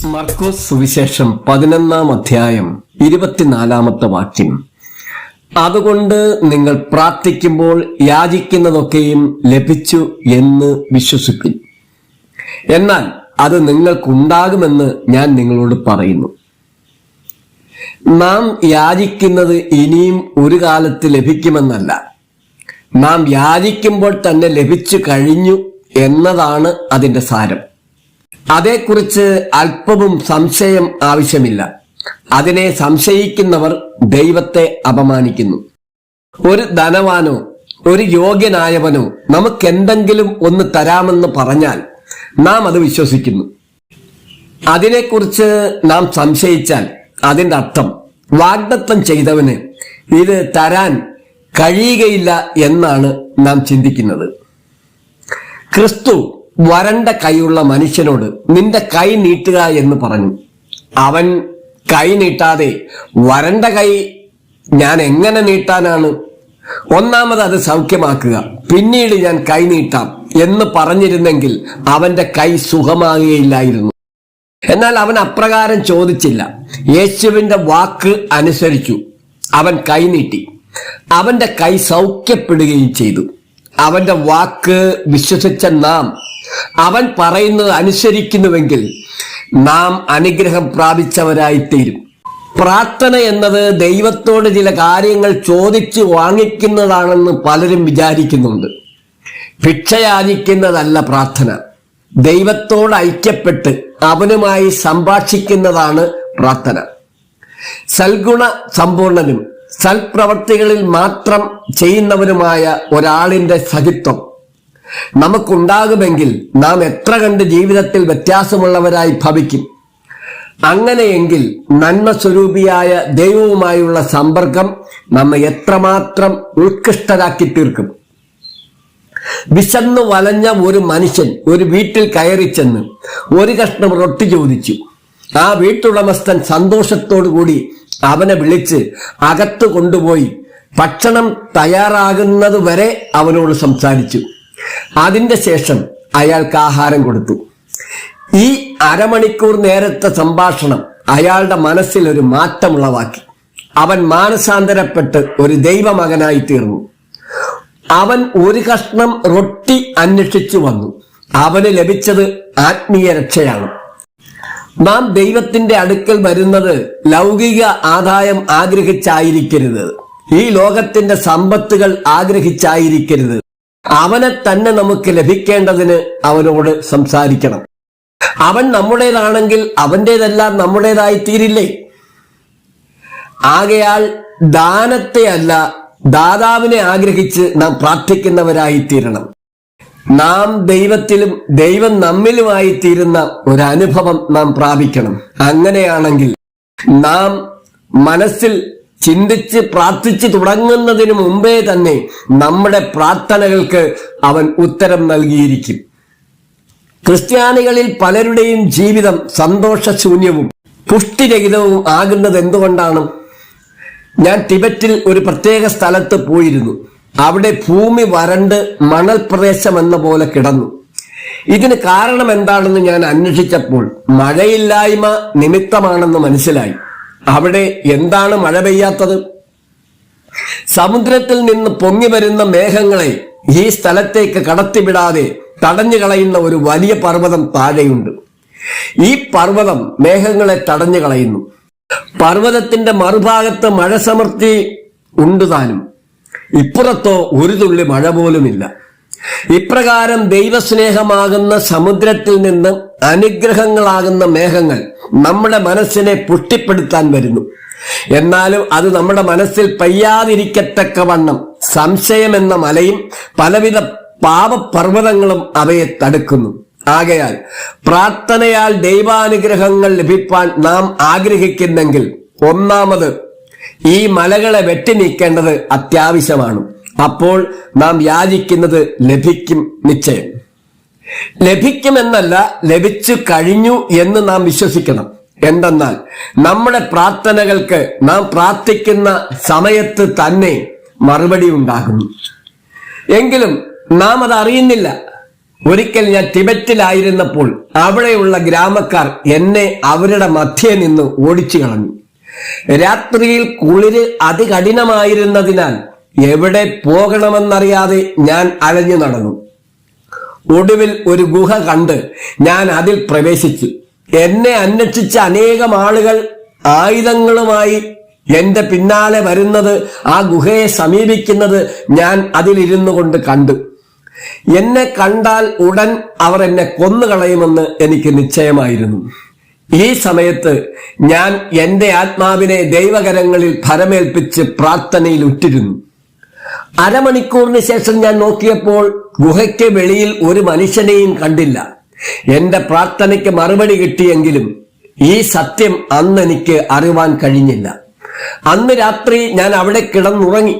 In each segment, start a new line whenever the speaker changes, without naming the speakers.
മർക്കോസ് സുവിശേഷം 11-ാം അധ്യായം 24-ാമത്തെ വാക്യം. അതുകൊണ്ട് നിങ്ങൾ പ്രാർത്ഥിക്കുമ്പോൾ യാചിക്കുന്നതൊക്കെയും ലഭിച്ചു എന്ന് വിശ്വസിപ്പിൻ. എന്നാൽ അത് നിങ്ങൾക്കുണ്ടാകുമെന്ന് ഞാൻ നിങ്ങളോട് പറയുന്നു. നാം യാചിക്കുന്നത് ഇനിയും ഒരു കാലത്ത് ലഭിക്കുമെന്നല്ല, നാം യാചിക്കുമ്പോൾ തന്നെ ലഭിച്ചു കഴിഞ്ഞു എന്നതാണ് അതിന്റെ സാരം. അതേക്കുറിച്ച് അല്പവും സംശയം ആവശ്യമില്ല. അതിനെ സംശയിക്കുന്നവർ ദൈവത്തെ അപമാനിക്കുന്നു. ഒരു ധനവാനോ ഒരു യോഗ്യനായവനോ നമുക്കെന്തെങ്കിലും ഒന്ന് തരാമെന്ന് പറഞ്ഞാൽ നാം അത് വിശ്വസിക്കുന്നു. അതിനെക്കുറിച്ച് നാം സംശയിച്ചാൽ അതിന്റെ അർത്ഥം വാഗ്ദത്തം ചെയ്തവന് ഇത് തരാൻ കഴിയുകയില്ല എന്നാണ് നാം ചിന്തിക്കുന്നത്. ക്രിസ്തു വരണ്ട കൈയുള്ള മനുഷ്യനോട് നിന്റെ കൈ നീട്ടുക എന്ന് പറഞ്ഞു. അവൻ കൈ നീട്ടാതെ വരണ്ട കൈ ഞാൻ എങ്ങനെ നീട്ടാനാണ്? ഒന്നാമത് അത് സൗഖ്യമാക്കുക, പിന്നീട് ഞാൻ കൈ നീട്ടാം എന്ന് പറഞ്ഞിരുന്നെങ്കിൽ അവന്റെ കൈ സുഖമാകുകയില്ലായിരുന്നു. എന്നാൽ അവൻ അപ്രകാരം ചോദിച്ചില്ല. യേശുവിന്റെ വാക്ക് അനുസരിച്ചു. അവൻ കൈ നീട്ടി. അവന്റെ കൈ സൗഖ്യപ്പെടുകയും ചെയ്തു. അവന്റെ വാക്ക് വിശ്വസിച്ച നാം അവൻ പറയുന്നത് അനുസരിക്കുന്നുവെങ്കിൽ നാം അനുഗ്രഹം പ്രാപിച്ചവരായിത്തീരും. പ്രാർത്ഥന എന്നത് ദൈവത്തോട് ചില കാര്യങ്ങൾ ചോദിച്ച് വാങ്ങിക്കുന്നതാണെന്ന് പലരും വിചാരിക്കുന്നുണ്ട്. ഭിക്ഷയാചിക്കുന്നതല്ല പ്രാർത്ഥന. ദൈവത്തോട് ഐക്യപ്പെട്ട് അവനുമായി സംഭാഷിക്കുന്നതാണ് പ്രാർത്ഥന. സൽഗുണ സമ്പൂർണനും സൽപ്രവർത്തികളിൽ മാത്രം ചെയ്യുന്നവനുമായ ഒരാളിന്റെ സഹിത്വം നമുക്കുണ്ടാകുമെങ്കിൽ നാം എത്ര കണ്ട് ജീവിതത്തിൽ വ്യത്യാസമുള്ളവരായി ഭവിക്കും. അങ്ങനെയെങ്കിൽ നന്മ സ്വരൂപിയായ ദൈവവുമായുള്ള സമ്പർക്കം നമ്മെ എത്രമാത്രം ഉത്കൃഷ്ടരാക്കി തീർക്കും. വിശന്നു വലഞ്ഞ ഒരു മനുഷ്യൻ ഒരു വീട്ടിൽ കയറി ചെന്ന് ഒരു കഷ്ണം റൊട്ടി ചോദിച്ചു. ആ വീട്ടുടമസ്ഥൻ സന്തോഷത്തോടുകൂടി അവനെ വിളിച്ച് അകത്ത് കൊണ്ടുപോയി ഭക്ഷണം തയ്യാറാകുന്നത് വരെ അവനോട് സംസാരിച്ചു. അതിന്റെ ശേഷം അയാൾക്ക് ആഹാരം കൊടുത്തു. ഈ അരമണിക്കൂർ നേരത്തെ സംഭാഷണം അയാളുടെ മനസ്സിൽ ഒരു മാറ്റമുളവാക്കി. അവൻ മാനസാന്തരപ്പെട്ട് ഒരു ദൈവമകനായി തീർന്നു. അവൻ ഒരു കഷ്ണം റൊട്ടി അന്വേഷിച്ചു വന്നു. അവന് ലഭിച്ചത് ആത്മീയ രക്ഷയാണ്. നാം ദൈവത്തിന്റെ അടുക്കൽ വരുന്നത് ലൗകിക ആദായം ആഗ്രഹിച്ചായിരിക്കരുത്. ഈ ലോകത്തിന്റെ സമ്പത്തുകൾ ആഗ്രഹിച്ചായിരിക്കരുത്. അവനെ തന്നെ നമുക്ക് ലഭിക്കേണ്ടതിന് അവനോട് സംസാരിക്കണം. അവൻ നമ്മുടേതാണെങ്കിൽ അവന്റേതെല്ലാം നമ്മുടേതായി തീരില്ലേ? ആകയാൽ ദാനത്തെ അല്ല ദാതാവിനെ ആഗ്രഹിച്ച് നാം പ്രാർത്ഥിക്കുന്നവരായി തീരണം. നാം ദൈവത്തിലും ദൈവം നമ്മിലുമായി തീരുന്ന ഒരനുഭവം നാം പ്രാപിക്കണം. അങ്ങനെയാണെങ്കിൽ നാം മനസ്സിൽ ചിന്തിച്ച് പ്രാർത്ഥിച്ചു തുടങ്ങുന്നതിന് മുമ്പേ തന്നെ നമ്മുടെ പ്രാർത്ഥനകൾക്ക് അവൻ ഉത്തരം നൽകിയിരിക്കും. ക്രിസ്ത്യാനികളിൽ പലരുടെയും ജീവിതം സന്തോഷശൂന്യവും പുഷ്ടിരഹിതവും ആകുന്നത് എന്തുകൊണ്ടാണ്? ഞാൻ ടിബറ്റിൽ ഒരു പ്രത്യേക സ്ഥലത്ത് പോയിരുന്നു. അവിടെ ഭൂമി വരണ്ട് മണൽ പ്രദേശം എന്ന പോലെ കിടന്നു. ഇതിന് കാരണം എന്താണെന്ന് ഞാൻ അന്വേഷിച്ചപ്പോൾ മഴയില്ലായ്മ നിമിത്തമാണെന്ന് മനസ്സിലായി. അവിടെ എന്താണ് മഴ പെയ്യാത്തത്? സമുദ്രത്തിൽ നിന്ന് പൊങ്ങി വരുന്ന മേഘങ്ങളെ ഈ സ്ഥലത്തേക്ക് കടത്തിവിടാതെ തടഞ്ഞു കളയുന്ന ഒരു വലിയ പർവ്വതം താഴെയുണ്ട്. ഈ പർവ്വതം മേഘങ്ങളെ തടഞ്ഞു കളയുന്നു. പർവ്വതത്തിന്റെ മറുഭാഗത്ത് മഴ സമൃദ്ധി ഉണ്ടുതാനും, ഇപ്പുറത്തോ ഒരു തുള്ളി മഴ പോലുമില്ല. ഇപ്രകാരം ദൈവസ്നേഹമാകുന്ന സമുദ്രത്തിൽ നിന്ന് അനുഗ്രഹങ്ങളാകുന്ന മേഘങ്ങൾ നമ്മുടെ മനസ്സിനെ പുഷ്ടിപ്പെടുത്താൻ വരുന്നു. എന്നാലും അത് നമ്മുടെ മനസ്സിൽ പെയ്യാതിരിക്കത്തക്കവണ്ണം സംശയമെന്ന മലയും പലവിധ പാപപർവ്വതങ്ങളും അവയെ തടുക്കുന്നു. ആകയാൽ പ്രാർത്ഥനയാൽ ദൈവാനുഗ്രഹങ്ങൾ ലഭിപ്പാൻ നാം ആഗ്രഹിക്കുന്നെങ്കിൽ ഒന്നാമത് ഈ മലകളെ വെട്ടി നീക്കേണ്ടത് അത്യാവശ്യമാണ്. അപ്പോൾ നാം യാചിക്കുന്നത് ലഭിക്കും നിശ്ചയം. ലഭിക്കുമെന്നല്ല, ലഭിച്ചു കഴിഞ്ഞു എന്ന് നാം വിശ്വസിക്കണം. എന്തെന്നാൽ നമ്മുടെ പ്രാർത്ഥനകൾക്ക് നാം പ്രാർത്ഥിക്കുന്ന സമയത്ത് തന്നെ മറുപടി ഉണ്ടാകുന്നു. എങ്കിലും നാം അത് അറിയുന്നില്ല. ഒരിക്കൽ ഞാൻ ടിബറ്റിലായിരുന്നപ്പോൾ അവിടെയുള്ള ഗ്രാമക്കാർ എന്നെ അവരുടെ മധ്യേ നിന്ന് ഓടിച്ചു കളഞ്ഞു. രാത്രിയിൽ കുളിര് അതികഠിനമായിരുന്നതിനാൽ എവിടെ പോകണമെന്നറിയാതെ ഞാൻ അലഞ്ഞു നടന്നു. ഒടുവിൽ ഒരു ഗുഹ കണ്ട് ഞാൻ അതിൽ പ്രവേശിച്ചു. എന്നെ അന്വേഷിച്ച അനേകം ആളുകൾ ആയുധങ്ങളുമായി എന്റെ പിന്നാലെ വരുന്നത്, ആ ഗുഹയെ സമീപിക്കുന്നത് ഞാൻ അതിലിരുന്നു കൊണ്ട് കണ്ടു. എന്നെ കണ്ടാൽ ഉടൻ അവർ എന്നെ കൊന്നുകളയുമെന്ന് എനിക്ക് നിശ്ചയമായിരുന്നു. ഈ സമയത്ത് ഞാൻ എന്റെ ആത്മാവിനെ ദൈവകരങ്ങളിൽ ഫലമേൽപ്പിച്ച് പ്രാർത്ഥനയിൽ ഉറ്റിരുന്നു. അരമണിക്കൂറിന് ശേഷം ഞാൻ നോക്കിയപ്പോൾ ഗുഹയ്ക്ക് വെളിയിൽ ഒരു മനുഷ്യനെയും കണ്ടില്ല. എന്റെ പ്രാർത്ഥനയ്ക്ക് മറുപടി കിട്ടിയെങ്കിലും ഈ സത്യം അന്ന് എനിക്ക് അറിവാൻ കഴിഞ്ഞില്ല. അന്ന് രാത്രി ഞാൻ അവിടെ കിടന്നുറങ്ങി.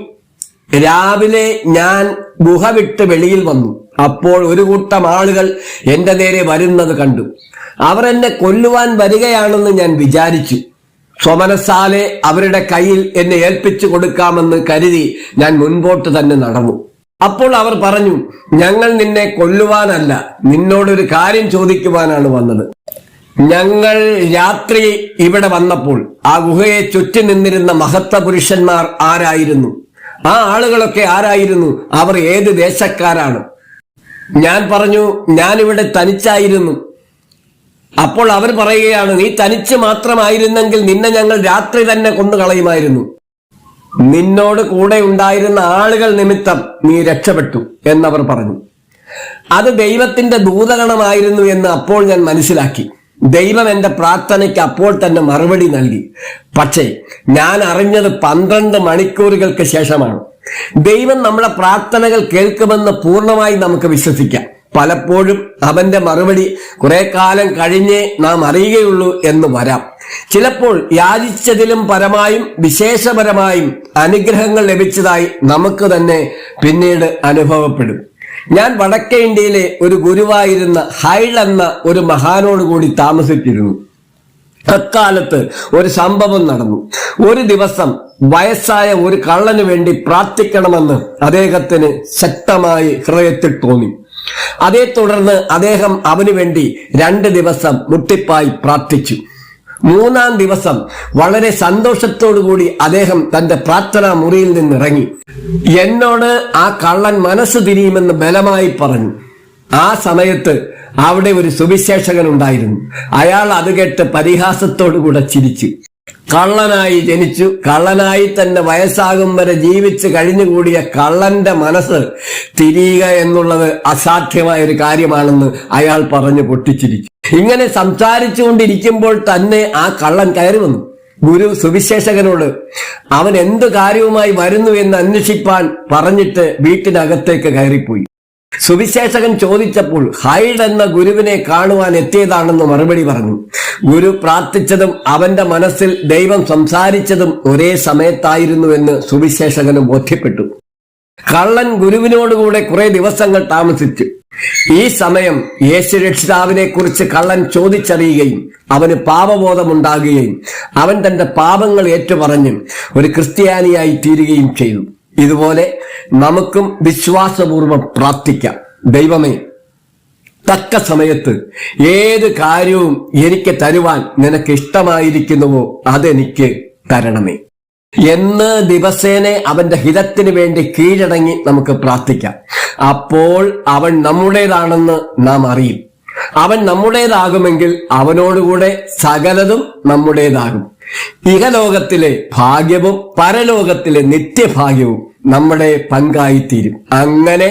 രാവിലെ ഞാൻ ഗുഹ വിട്ട് വെളിയിൽ വന്നു. അപ്പോൾ ഒരു കൂട്ടം ആളുകൾ എന്റെ നേരെ വരുന്നത് കണ്ടു. അവർ എന്നെ കൊല്ലുവാൻ വരികയാണെന്ന് ഞാൻ വിചാരിച്ചു. സ്വമനസാലെ അവരുടെ കയ്യിൽ എന്നെ ഏൽപ്പിച്ചു കൊടുക്കാമെന്ന് കരുതി ഞാൻ മുൻപോട്ട് തന്നെ നടന്നു. അപ്പോൾ അവർ പറഞ്ഞു, ഞങ്ങൾ നിന്നെ കൊല്ലുവാനല്ല, നിന്നോടൊരു കാര്യം ചോദിക്കുവാനാണ് വന്നത്. ഞങ്ങൾ രാത്രി ഇവിടെ വന്നപ്പോൾ ആ ഗുഹയെ ചുറ്റി നിന്നിരുന്ന മഹത്വ പുരുഷന്മാർ ആരായിരുന്നു? ആ ആളുകളൊക്കെ ആരായിരുന്നു? അവർ ഏത് ദേശക്കാരാണ്? ഞാൻ പറഞ്ഞു, ഞാനിവിടെ തനിച്ചായിരുന്നു. അപ്പോൾ അവർ പറയുകയാണ്, നീ തനിച്ച് മാത്രമായിരുന്നെങ്കിൽ നിന്നെ ഞങ്ങൾ രാത്രി തന്നെ കൊന്നുകളയുമായിരുന്നു. നിന്നോട് കൂടെ ഉണ്ടായിരുന്ന ആളുകൾ നിമിത്തം നീ രക്ഷപ്പെട്ടു എന്നവർ പറഞ്ഞു. അത് ദൈവത്തിന്റെ ദൂതഗണമായിരുന്നു എന്ന് അപ്പോൾ ഞാൻ മനസ്സിലാക്കി. ദൈവം എന്റെ പ്രാർത്ഥനയ്ക്ക് അപ്പോൾ തന്നെ മറുപടി നൽകി. പക്ഷേ ഞാൻ അറിഞ്ഞത് 12 മണിക്കൂറുകൾക്ക് ശേഷമാണ്. ദൈവം നമ്മുടെ പ്രാർത്ഥനകൾ കേൾക്കുമെന്ന് പൂർണ്ണമായി നമുക്ക് വിശ്വസിക്കാം. പലപ്പോഴും അവന്റെ മറുപടി കുറെ കാലം കഴിഞ്ഞേ നാം അറിയുകയുള്ളൂ എന്ന് വരാം. ചിലപ്പോൾ യാചിച്ചതിലും പരമായും വിശേഷപരമായും അനുഗ്രഹങ്ങൾ ലഭിച്ചതായി നമുക്ക് തന്നെ പിന്നീട് അനുഭവപ്പെടും. ഞാൻ വടക്കേ ഇന്ത്യയിലെ ഒരു ഗുരുവായിരുന്ന ഹൈൾ എന്ന ഒരു മഹാനോട് കൂടി താമസിച്ചിരുന്നു. അക്കാലത്ത് ഒരു സംഭവം നടന്നു. ഒരു ദിവസം വയസ്സായ ഒരു കള്ളന് വേണ്ടി പ്രാർത്ഥിക്കണമെന്ന് അദ്ദേഹത്തിന് ശക്തമായി ഹൃദയത്തിൽ തോന്നി. അതേ തുടർന്ന് അദ്ദേഹം അവന് വേണ്ടി 2 ദിവസം മുട്ടിപ്പായി പ്രാർത്ഥിച്ചു. 3-ാം ദിവസം വളരെ സന്തോഷത്തോടുകൂടി അദ്ദേഹം തന്റെ പ്രാർത്ഥനാ മുറിയിൽ നിന്നിറങ്ങി. എന്നോട് ആ കള്ളൻ മനസ്സ് തിരിയുമെന്ന് ബലമായി പറഞ്ഞു. ആ സമയത്ത് അവിടെ ഒരു സുവിശേഷകൻ ഉണ്ടായിരുന്നു. അയാൾ അത് കേട്ട് പരിഹാസത്തോടുകൂടെ ചിരിച്ചു. കള്ളനായി ജനിച്ചു, കള്ളനായി തന്നെ വയസ്സാകും വരെ ജീവിച്ച് കഴിഞ്ഞുകൂടിയ കള്ളന്റെ മനസ്സ് തിരിയുക എന്നുള്ളത് അസാധ്യമായ ഒരു കാര്യമാണെന്ന് അയാൾ പറഞ്ഞു പൊട്ടിച്ചിരിച്ചു. ഇങ്ങനെ സംസാരിച്ചുകൊണ്ടിരിക്കുമ്പോൾ തന്നെ ആ കള്ളൻ കയറി വന്നു. ഗുരു സുവിശേഷകനോട് അവൻ എന്തു കാര്യവുമായി വരുന്നു എന്ന് അന്വേഷിപ്പാൻ പറഞ്ഞിട്ട് വീട്ടിനകത്തേക്ക് കയറിപ്പോയി. സുവിശേഷകൻ ചോദിച്ചപ്പോൾ ഹൈഡ് എന്ന ഗുരുവിനെ കാണുവാൻ എത്തിയതാണെന്ന് മറുപടി പറഞ്ഞു. ഗുരു പ്രാർത്ഥിച്ചതും അവന്റെ മനസ്സിൽ ദൈവം സംസാരിച്ചതും ഒരേ സമയത്തായിരുന്നുവെന്ന് സുവിശേഷകന് ബോധ്യപ്പെട്ടു. കള്ളൻ ഗുരുവിനോടുകൂടെ കുറെ ദിവസങ്ങൾ താമസിച്ചു. ഈ സമയം യേശു രക്ഷിതാവിനെ കുറിച്ച് കള്ളൻ ചോദിച്ചറിയുകയും അവന് പാപബോധമുണ്ടാകുകയും അവൻ തന്റെ പാപങ്ങൾ ഏറ്റുപറഞ്ഞ് ഒരു ക്രിസ്ത്യാനിയായി തീരുകയും ചെയ്തു. ഇതുപോലെ നമുക്കും വിശ്വാസപൂർവ്വം പ്രാർത്ഥിക്കാം. ദൈവമേ, തക്ക സമയത്ത് ഏത് കാര്യവും എനിക്ക് തരുവാൻ നിനക്ക് ഇഷ്ടമായിരിക്കുന്നുവോ അതെനിക്ക് തരണമേ എന്ന് ദിവസേന അവന്റെ ഹിതത്തിന് വേണ്ടി കീഴടങ്ങി നമുക്ക് പ്രാർത്ഥിക്കാം. അപ്പോൾ അവൻ നമ്മുടേതാണെന്ന് നാം അറിയും. അവൻ നമ്മുടേതാകുമെങ്കിൽ അവനോടുകൂടെ സകലതും നമ്മുടേതാകും. ഇഹലോകത്തിലെ ഭാഗ്യവും പരലോകത്തിലെ നിത്യഭാഗ്യവും നമ്മുടെ പങ്കായിത്തീരും. അങ്ങനെ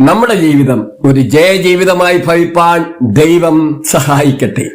നമ്മുടെ ജീവിതം ഒരു ജയജീവിതമായി ഭവിപ്പാൻ ദൈവം സഹായിക്കട്ടെ.